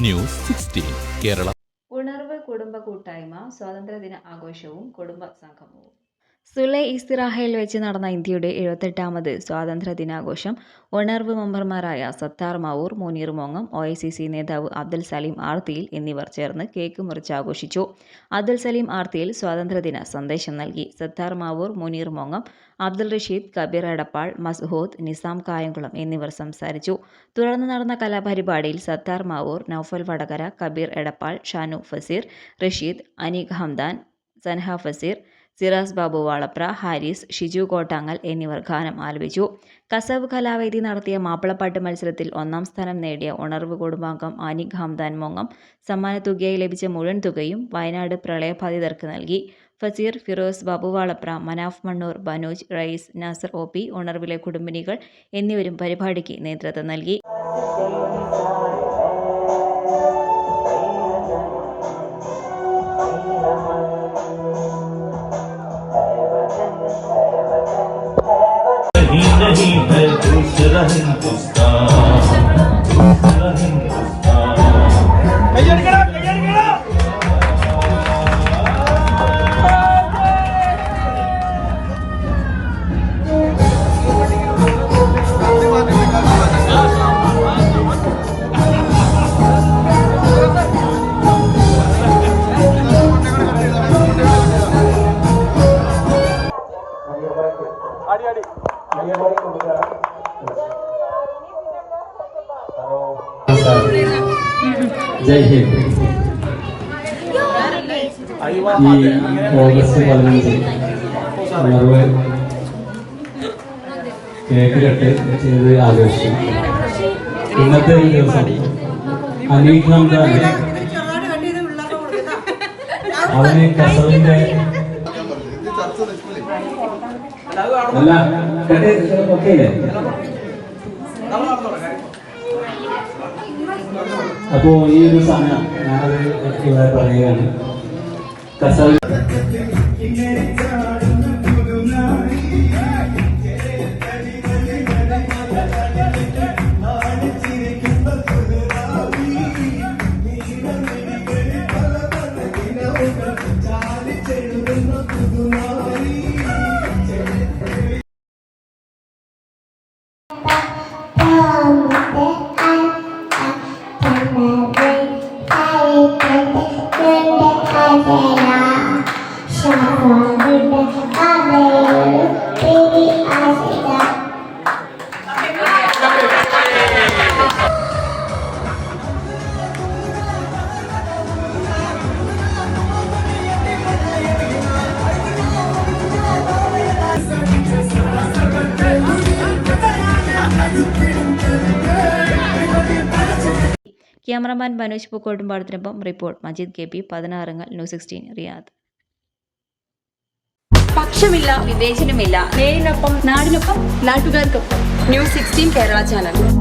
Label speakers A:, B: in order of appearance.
A: News 16 Kerala.
B: ഉണർവ് കുടുംബ കൂട്ടായ്മ സ്വാതന്ത്ര്യദിന ആഘോഷവും കുടുംബ സംഗമവും. സുലൈ ഇസ്തിറാഹയിൽ വെച്ച് നടന്ന ഇന്ത്യയുടെ 78ാമത് സ്വാതന്ത്ര്യ ദിനാഘോഷം ഉണർവ് മെമ്പർമാരായ സത്താർ മാവൂർ, മുനീർ മോങ്ങം, OICC നേതാവ് അബ്ദുൽ സലീം ആർത്തിയിൽ എന്നിവർ ചേർന്ന് കേക്ക് മുറിച്ച് ആഘോഷിച്ചു. അബ്ദുൽ സലീം ആർത്തിയിൽ സ്വാതന്ത്ര്യദിന സന്ദേശം നൽകി. സത്താർ മാവൂർ, മുനീർ മോങ്ങം, അബ്ദുൽ റഷീദ്, കബീർ എടപ്പാൾ, മസ്ഹൂദ്, നിസാം കായംകുളം എന്നിവർ സംസാരിച്ചു. തുടർന്ന് നടന്ന കലാപരിപാടിയിൽ സത്താർ മാവൂർ, നൌഫൽ വടകര, കബീർ എടപ്പാൾ, ഷാനു ഫസീർ, റഷീദ്, അനീഖ് ഹംദാൻ, സൻഹ ഫസീർ, സിറാസ് ബാബു വാളപ്ര, ഹാരിസ്, ഷിജു കോട്ടാങ്ങൽ എന്നിവർ ഗാനം ആലപിച്ചു. കസവ് കലാവേദി നടത്തിയ മാപ്പിളപ്പാട്ട് മത്സരത്തിൽ 1ാം സ്ഥാനം നേടിയ ഉണർവ് കുടുംബാംഗം അനീഖ് ഹംദാൻ മോങ്ങം സമ്മാനത്തുകയായി ലഭിച്ച മുഴുവൻ തുകയും വയനാട് പ്രളയബാധിതർക്ക് നൽകി. ഫസീർ, ഫിറോസ്, ബാബു വാളപ്ര, മനാഫ് മണ്ണൂർ, ബനൂജ്, റയീസ്, നാസർ OP, ഉണർവിലെ കുടുംബിനികൾ എന്നിവരും പരിപാടിക്ക് നേതൃത്വം നൽകി.
C: नहीं है दूसरा हिंदुस्तान, दूसरा हिंदुस्तान।
D: ജയ് ഹിന്ദ്. ഈ ഓഗസ്റ്റ് 15 ഉണർവ് കേക്ക് കട്ട് ചെയ്ത് ആഘോഷിച്ചു. ഇന്നത്തെ ഈ ദിവസം അനീഖ് ഹംദാൻ അവന് കസവിന്റെ അല്ല ഓക്കെ അപ്പോ ഈ ഒരു സമയം ഞാനത് ഇവിടെ പറയുകയാണ്. കസവ്
B: ക്യാമറമാൻ മനോജ് പൂക്കോട്ടുംപാടത്തിനൊപ്പം report Majeed KP, 16 news 16 Riyadh.
E: പക്ഷമില്ല, വിവേചനമില്ല, നേരിനൊപ്പം നാടിനൊപ്പം നാട്ടുകാർക്കൊപ്പം. News 16 Kerala channel.